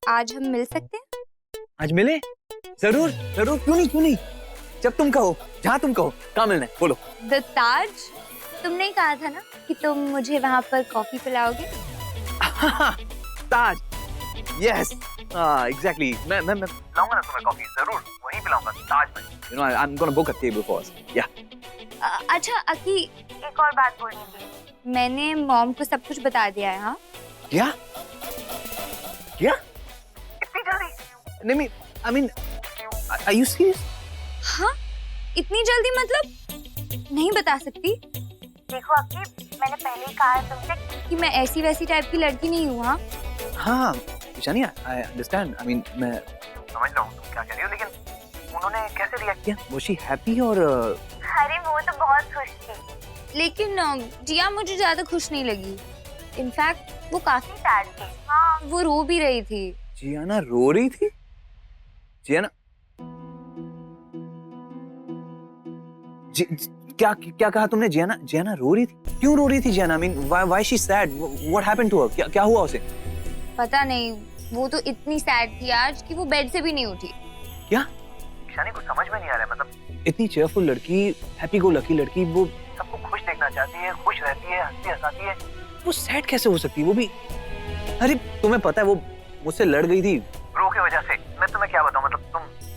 आज हम मिल सकते हैं? आज मिले? जरूर जरूर, क्यों नहीं। जब तुम कहो, जहाँ तुम कहो, कहाँ मिलना है बोलो। द ताज, तुमने कहा था ना कि तुम मुझे वहाँ पर कॉफी पिलाओगे। ताज, यस, एग्जैक्टली। मैं पिलाऊंगा ना तुम्हें कॉफी, जरूर वहीं पिलाऊंगा, ताज में। You know, I am gonna book a table for us. या अच्छा अकी, एक और बात बोलनी थी। मैंने मॉम को सब कुछ बता दिया है। हाँ क्या? इतनी जल्दी? नहीं, I mean, are you serious? हाँ, इतनी जल्दी मतलब नहीं बता सकती। देखो अकी, मैंने पहले ही कहा है तुमसे कि मैं ऐसी वैसी टाइप की लड़की नहीं हूँ। हाँ Ishani, I understand. I mean, मैं समझ रहा हूँ तुम क्या कह रही हो, लेकिन उन्होंने कैसे रिएक्ट किया? वो शी हैप्पी और अरे वो तो बहुत खुश थी, लेकिन जिया मुझे ज्यादा खुश नहीं लगी। इनफैक्ट वो काफी सैड थी। हाँ, वो रो भी रही थी। जियाना रो रही थी? जियाना क्या क्या कहा तुमने? जियाना रो रही थी? क्यों रो रही थी Jiyana? I mean, why she sad? What happened to her? क्या हुआ उसे? पता नहीं, वो तो इतनी सैड थी आज कि वो बेड से भी नहीं उठी। क्या? ईशानी, कुछ समझ में नहीं आ रहा है। मतलब इतनी चेयरफुल लड़की, हैप्पी गो लकी लड़की, वो सबको खुश देखना चाहती है, खुश रहती है, हंसती हंसाती है, वो सैड कैसे हो सकती है? वो भी, अरे तुम्हें पता है वो मुझसे लड़ गई थी रो की वजह से। मैं तुम्हें क्या बताऊं? मतलब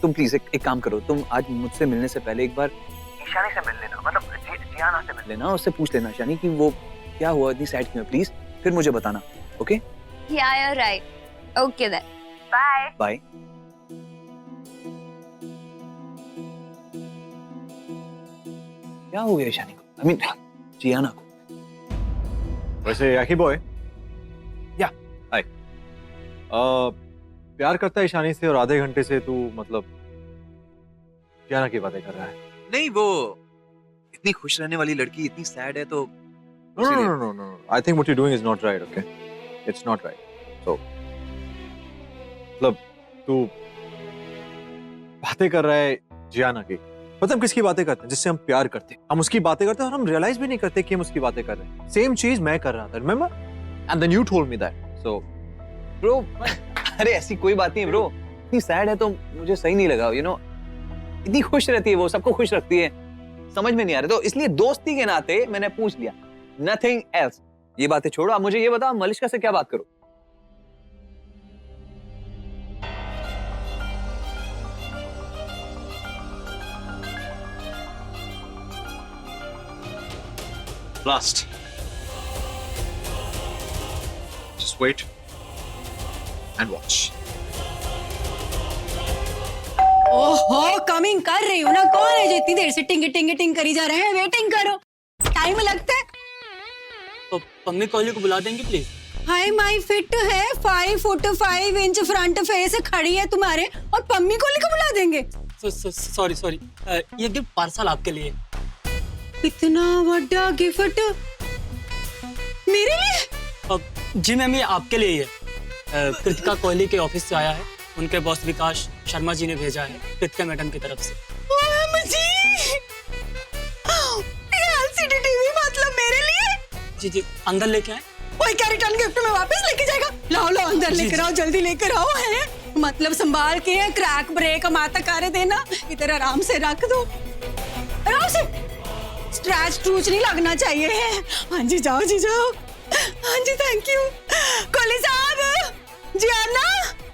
तुम प्लीज एक काम करो, तुम आज मुझसे मिलने से पहले एक बार ईशानी से मिल लेना, मतलब जियाना से मिल लेना, उससे पूछ लेना ईशानी कि वो क्या हुआ, इतनी सैड क्यों है, प्लीज, फिर मुझे बताना। ओके? या you are right. Okay then, bye bye. क्या हो गया ईशानी को? आई मीन, जियाना को? वैसे याकी बॉय, या हाय, प्यार करता है ईशानी से और आधे घंटे से तू मतलब जियाना की बातें कर रहा है? नहीं, वो इतनी खुश रहने वाली लड़की इतनी सैड है तो No. I think what you're doing is not right, okay? It's not right. So, मतलब तू बातें कर रहा है जियाना की। मतलब हम किसकी बातें करते हैं? जिससे हम प्यार करते हैं। हम उसकी बातें करते हैं और हम रियलाइज भी नहीं करते कि हम उसकी बातें कर रहे हैं। सेम चीज मैं कर रहा था, remember? And then you told me that. So, bro, अरे ऐसी कोई बात नहीं ब्रो। इतनी सैड है तो मुझे सही नहीं लगा, यू नो। इतनी खुश रहती है वो, सबको खुश रखती है, समझ में नहीं आ रहा, तो इसलिए दोस्ती के नाते मैंने पूछ लिया, नथिंग एल्स। ये बातें छोड़ो, आप मुझे ये बताओ, मलिष्का से क्या बात करो? last. Just wait and watch. ओहो, कमिंग कर रही हूँ ना। कौन है जो इतनी देर से टिंग करी जा रहे हैं? वेटिंग करो, टाइम लगता है। तो पम्मी कोहली को बुला देंगे प्लीज? हाय माई फिट है, 5 फुट 5 इंच फ्रंट फेस खड़ी है तुम्हारे, और पम्मी कोहली को बुला देंगे? सॉरी, ये गिफ्ट पार्सल आपके लिए। इतना बड़ा गिफ्ट मेरे लिए? जी मैम, ये आपके लिए ही है। कृतिका कोहली के ऑफिस से आया है, उनके बॉस विकास शर्मा जी ने भेजा है, कृतिका मैडम की तरफ से। एलसीडी टीवी मतलब मेरे लिए? जी, अंदर लेके आए। वही क्या रिटर्न गिफ्ट में वापस लेके जाएगा? लाओ अंदर लेकर आओ, जल्दी लेकर आओ। है मतलब संभाल के, क्रैक ब्रेक माता करे देना, इधर आराम से रख दो, आराम से। स्क्रैच ट्रूच नहीं लगना चाहिए है। हाँ जी जाओ। हाँ जी, थैंक यू। कोहली साहब, जियाना,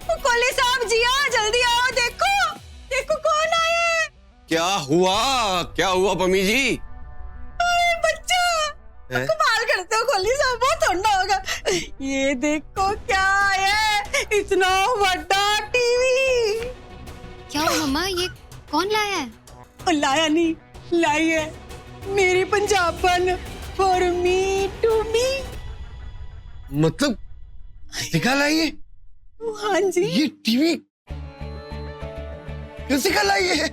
कोहली साहब, जिया जल्दी आओ, देखो कौन आया है। क्या हुआ पम्मी जी? बच्चा, कमाल करते हो कोहली साहब, बहुत ठंडा होगा। ये देखो क्या है, इतना बड़ा टीवी। क्या हुआ मम्मा, ये कौन लाया है? लाया नहीं, लाई है मेरी पंजाबन, फॉर मी टू मी। मतलब कृतिका लाई है? हाँ जी। ये टीवी कृतिका लाई है?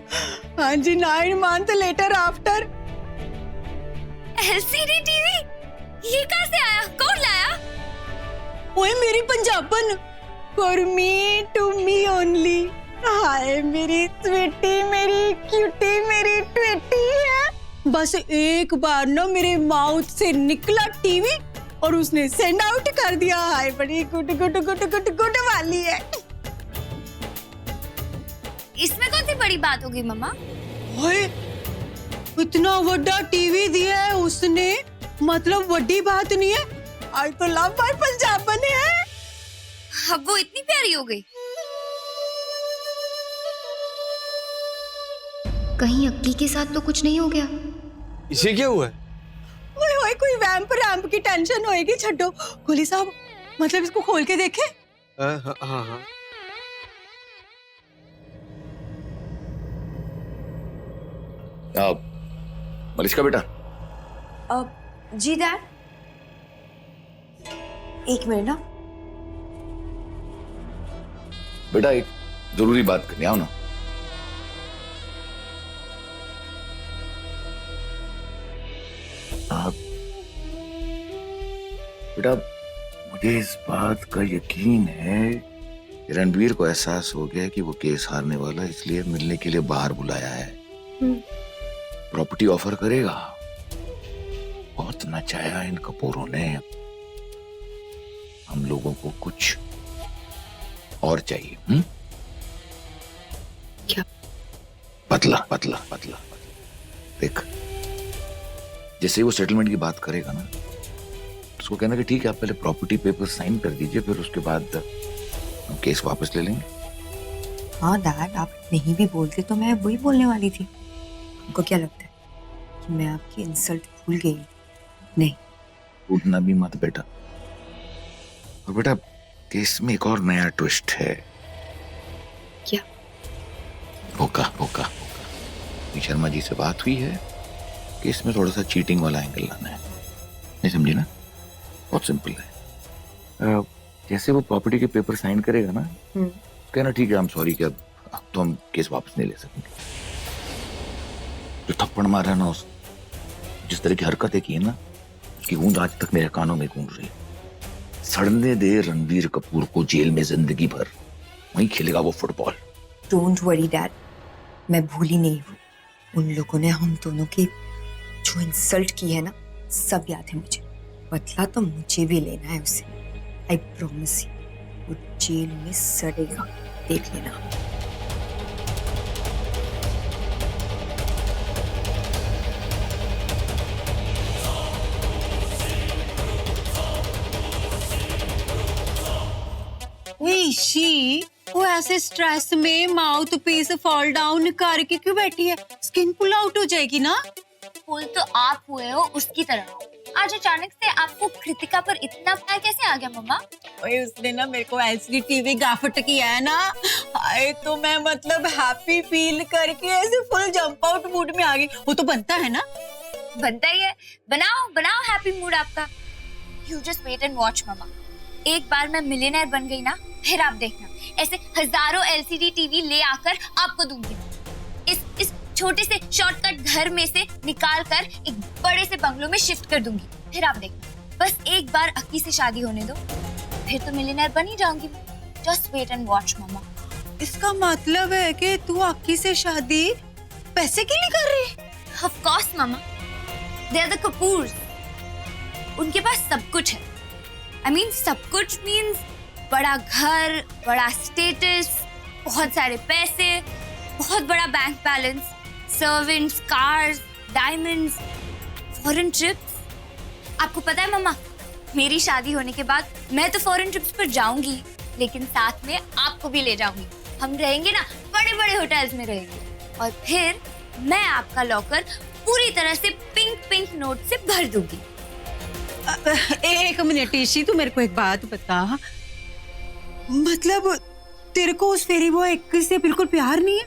हाँ जी, 9 month later after. LCD TV? ये कहाँ से आया? कौन लाया? ओए मेरी पंजाबन, for me to me only. हाय मेरी स्वीटी, मेरी क्यूटी, मेरी ट्विटी है। बस एक बार ना मेरे माउथ से निकला टीवी और उसने सेंड आउट कर दिया। हाय बड़ी गुड वाली है। इसमें कौन सी बड़ी बात होगी मम्मा? ओए, इतना बड़ा टीवी दिया है उसने, मतलब बड़ी बात नहीं है। आज तो लव बाय पंजाब बने हैं। अब वो इतनी प्यारी हो गई। कहीं अक्की के साथ तो कुछ नहीं हो गया? इसे क्या हुआ है? ओए ओए, कोई वैम्प रैम्प की टेंशन होएगी, छड्डो। कोहली साहब, मतलब इसको खोल के देखे? हाँ हाँ। मलिश्का बेटा, जी डैड, एक मिनट ना। बेटा एक जरूरी बात करनी, आओ ना। बेटा मुझे इस बात का यकीन है कि रणवीर को एहसास हो गया कि वो केस हारने वाला है, इसलिए मिलने के लिए बाहर बुलाया है। प्रॉपर्टी ऑफर करेगा। बहुत नचाया इन कपूरों ने। हम लोगों को कुछ और चाहिए। क्या? पतला पतला पतला। देख, जैसे ही वो सेटलमेंट की बात करेगा ना, उसको कहना कि ठीक है, आप पहले प्रॉपर्टी पेपर साइन कर दीजिए, फिर उसके बाद हम केस वापस ले लेंगे। हाँ डैड, आप नहीं भी बोलते तो मैं वही बोलने वाली थी। आपको क्या लगता है कि मैं आपकी इंसल्ट भूल गई? नहीं, उठना भी मत बेटा। और बेटा केस में एक और नया ट्विस्ट है। क्या? होका होका होका। शर्मा जी से बात हुई है कि इसमें थोड़ा सा चीटिंग वाला एंगल लाना है। नहीं समझी ना? बहुत सिंपल है। जैसे वो प्रॉपर्टी के पेपर साइन करेगा ना, कहना ठीक है, हम सॉरी, कि अब तो हम केस वापस नहीं ले सकेंगे। जो थप्पड़ मारा ना, उस जिस तरह की हरकतें की है ना, उसकी गूंज आज तक मेरे कानों में गूंज रही है। सड़ने दे रणवीर कपूर को जेल में जिंदगी भर, वहीं खेलेगा वो फुटबॉल। डोंट वरी डैड, मैं भूली नहीं हूँ। उन लोगों ने हम दोनों की जो इंसल्ट की है ना, सब याद है मुझे। बदला तो मुझे भी लेना है उसे। आई प्रॉमिस यू, वो जेल में सड़ेगा, देख लेना। शी, वो ऐसे स्ट्रेस में माउथ पीस फॉल डाउन करके क्यों बैठी है? स्किन पुल आउट हो जाएगी ना। फुल तो आप हुए हो उसकी तरह। आज अचानक से आपको कृतिका पर इतना प्यार कैसे आ गया मम्मा? ओए, उसने ना मेरे को एलसीडी टीवी गिफ्ट किया है ना, आए तो मैं मतलब हैप्पी फील करके ऐसे फुल जंप आउट मूड में आ गई। वो तो बनता है ना? बनता ही है। बनाओ बनाओ हैप्पी मूड आपका। You just wait and watch mama. एक बार मैं मिलियनेयर बन गई ना, फिर आप देखना, ऐसे हजारों एलसीडी टीवी ले आकर आपको दूंगी। इस छोटे से शॉर्टकट घर में से निकाल कर एक बड़े से बंगलों में शिफ्ट कर दूंगी। फिर आप देखना, बस एक बार अक्की से शादी होने दो, फिर तो मिलियनेयर बन ही जाऊंगी। जस्ट वेट एंड वॉच मम्मा। इसका मतलब है कि तू अक्की से शादी पैसे के लिए कर रही है? Of course mamma, they are the Kapoors. उनके पास सब कुछ है। I mean, सब कुछ मीन्स बड़ा घर, बड़ा स्टेटस, बहुत सारे पैसे, बहुत बड़ा bank balance, servants, cars, diamonds, foreign trips. आपको पता है मम्मा, मेरी शादी होने के बाद मैं तो फॉरेन ट्रिप्स पर जाऊंगी, लेकिन साथ में आपको भी ले जाऊंगी। हम रहेंगे ना, बड़े बड़े होटल्स में रहेंगे, और फिर मैं आपका लॉकर पूरी तरह से पिंक पिंक नोट से भर दूंगी। एक मिनट ईशी, तू मेरे को एक बात बता, मतलब तेरे को उस फेरी बॉय एक से बिल्कुल प्यार नहीं है?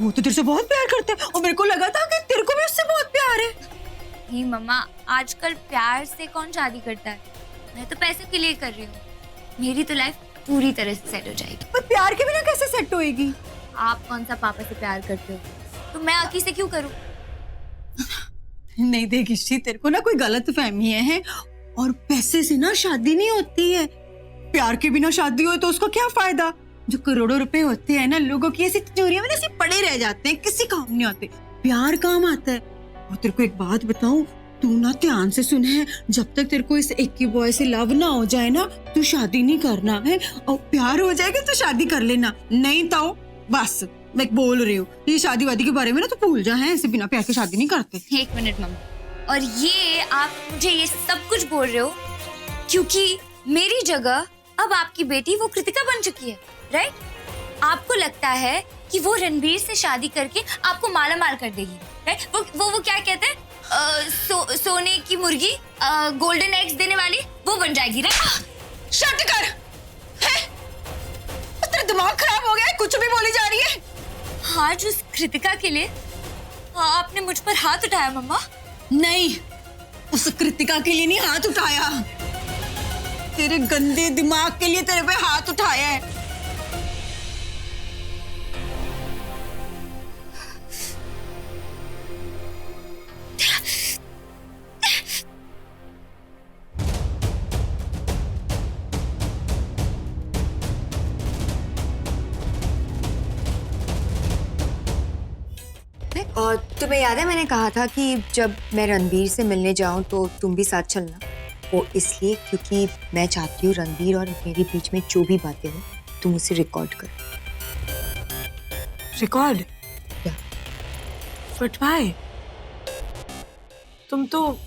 वो तो तेरे से बहुत प्यार करते हैं, और मेरे को लगा था कि तेरे को भी उससे बहुत प्यार है। नहीं मम्मा, आजकल प्यार से कौन शादी करता है? मैं तो पैसे के लिए कर रही हूँ। मेरी तो लाइफ पूरी तरह से सेट हो जाएगी। पर प्यार के बिना कैसे सेट होएगी? आप कौन सा पापा से प्यार करते हो, तो मैं अक्की से क्यों करूँ? नहीं देख ईशी, तेरे को ना कोई गलत फहमी है, और पैसे से ना शादी नहीं होती है। प्यार के बिना शादी हो तो उसका क्या फायदा? जो करोड़ों रुपए होते हैं ना, लोगों की ऐसी तिजोरियों में ऐसे पड़े रह जाते हैं, किसी काम नहीं आते। प्यार काम आता है। और तेरे को एक बात बताऊं, तू ना ध्यान से सुन है, जब तक तेरे को इस एक ही बॉय से लव ना हो जाए ना, तू शादी नहीं करना है। और प्यार हो जाएगा तो शादी कर लेना, नहीं तो बस मैं बोल रही हूँ ये शादी वादी के बारे में ना तो भूल जा, है ऐसे बिना प्यार के शादी नहीं करते। एक मिनट मम्मा, और ये आप मुझे ये सब कुछ बोल रहे हो क्योंकि मेरी जगह अब आपकी बेटी वो कृतिका बन चुकी है, राइट? आपको लगता है कि वो रणबीर से शादी करके आपको माला माल कर देगी, राइट? वो क्या कहते हैं, सोने की मुर्गी, गोल्डन एग्स देने वाली, वो बन जाएगी, राइट? शट कर, है? तेरा दिमाग खराब हो गया है, कुछ भी बोली जा रही है। आज उस कृतिका के लिए आपने मुझ पर हाथ उठाया मम्मा। नहीं, उस कृतिका के लिए नहीं हाथ उठाया, तेरे गंदे दिमाग के लिए तेरे पे हाथ उठाया है। और तुम्हें याद है मैंने कहा था कि जब मैं रणबीर से मिलने जाऊं तो तुम भी साथ चलना। वो इसलिए क्योंकि मैं चाहती हूँ रणबीर और मेरे बीच में जो भी बातें हो तुम उसे रिकॉर्ड करो। रिकॉर्ड? Yeah. But why? तुम तो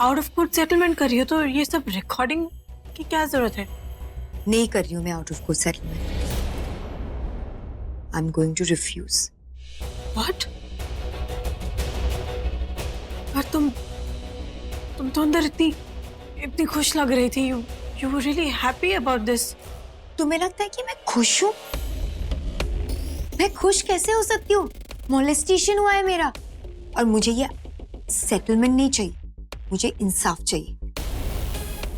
आउट ऑफ कोर्ट सेटलमेंट कर रही हो, तो ये सब रिकॉर्डिंग की क्या जरूरत है? नहीं कर रही हूँ मैं out of court settlement. I am going to refuse. What? पर तुम तो अंदर इतनी खुश लग रही थी। You were really happy about this. तुम्हें लगता है कि मैं खुश हूँ? मैं खुश कैसे हो सकती हूँ? मोलेस्टेशन हुआ है मेरा, और मुझे ये सेटलमेंट नहीं चाहिए, मुझे इंसाफ चाहिए।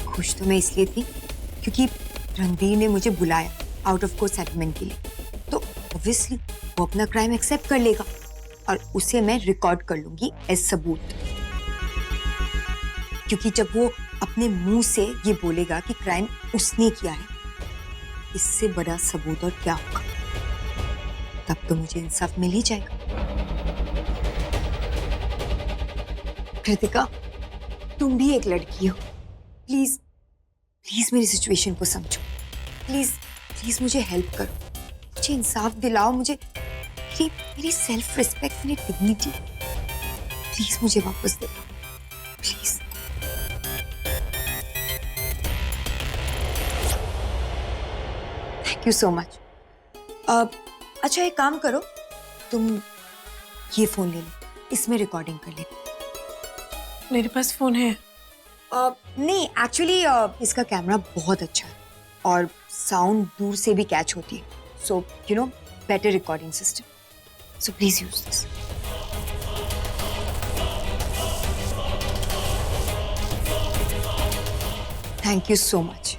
खुश तो मैं इसलिए थी क्योंकि रणबीर ने मुझे बुलाया आउट ऑफ कोर्ट सेटलमेंट के लिए, तो ऑब्वियसली वो अपना क्राइम एक्सेप्ट कर लेगा और उसे मैं रिकॉर्ड कर लूंगी एज सबूत। क्योंकि जब वो अपने मुंह से ये बोलेगा कि क्राइम उसने किया है, इससे बड़ा सबूत और क्या होगा? तब तो मुझे इंसाफ मिल ही जाएगा। कृतिका, तुम भी एक लड़की हो, प्लीज प्लीज मेरी सिचुएशन को समझो। प्लीज प्लीज मुझे हेल्प करो, मुझे इंसाफ दिलाओ, मुझे मेरी सेल्फ रिस्पेक्ट, मेरी डिग्निटी प्लीज मुझे वापस दिलाओ, please. Thank you so much. अच्छा एक काम करो, तुम ये फोन ले लो, इसमें रिकॉर्डिंग कर ले। मेरे पास फोन है। नहीं एक्चुअली इसका कैमरा बहुत अच्छा है और साउंड दूर से भी कैच होती है, so you know better recording system, so please use this. Thank you so much.